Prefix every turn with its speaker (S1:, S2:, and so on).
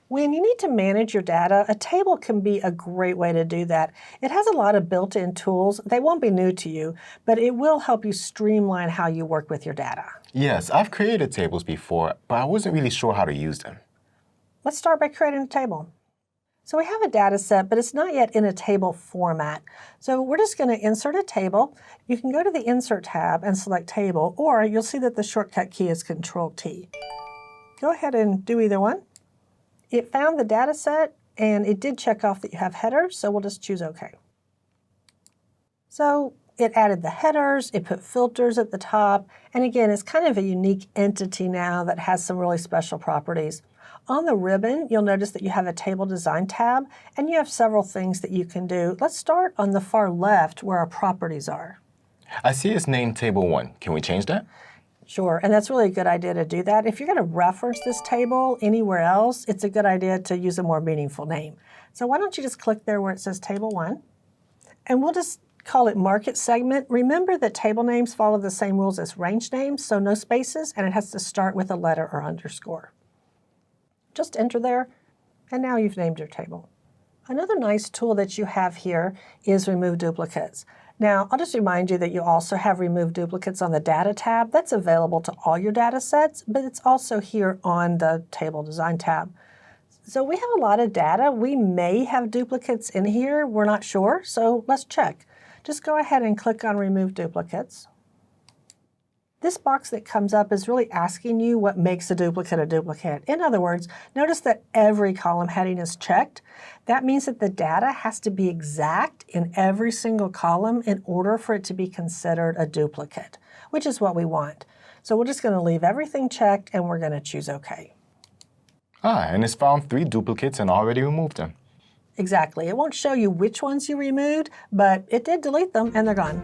S1: When you need to manage your data, a table can be a great way to do that. It has a lot of built-in tools. They won't be new to you, but it will help you streamline how you work with your data.
S2: Yes, I've created tables before, but I wasn't really sure how to use them.
S1: Let's start by creating a table. So we have a data set, but it's not yet in a table format. So we're just going to insert a table. You can go to the Insert tab and select Table, or you'll see that the shortcut key is Control-T. Go ahead and do either one. It found the data set, and it did check off that you have headers, so we'll just choose OK. So it added the headers, it put filters at the top, and again, it's kind of a unique entity now that has some really special properties. On the ribbon, you'll notice that you have a Table Design tab, and you have several things that you can do. Let's start on the far left where our properties are.
S2: I see it's named Table 1. Can we change that?
S1: Sure, and that's really a good idea to do that. If you're going to reference this table anywhere else, it's a good idea to use a more meaningful name. So why don't you just click there where it says Table 1, and we'll just call it Market Segment. Remember that table names follow the same rules as range names, so no spaces, and it has to start with a letter or underscore. Just enter there, and now you've named your table. Another nice tool that you have here is Remove Duplicates. Now, I'll just remind you that you also have Remove Duplicates on the Data tab. That's available to all your data sets, but it's also here on the Table Design tab. So we have a lot of data. We may have duplicates in here. We're not sure, so let's check. Just go ahead and click on Remove Duplicates. This box that comes up is really asking you what makes a duplicate a duplicate. In other words, notice that every column heading is checked. That means that the data has to be exact in every single column in order for it to be considered a duplicate, which is what we want. So we're just going to leave everything checked, and we're going to choose OK.
S2: And it's found 3 duplicates and already removed them.
S1: Exactly. It won't show you which ones you removed, but it did delete them, and they're gone.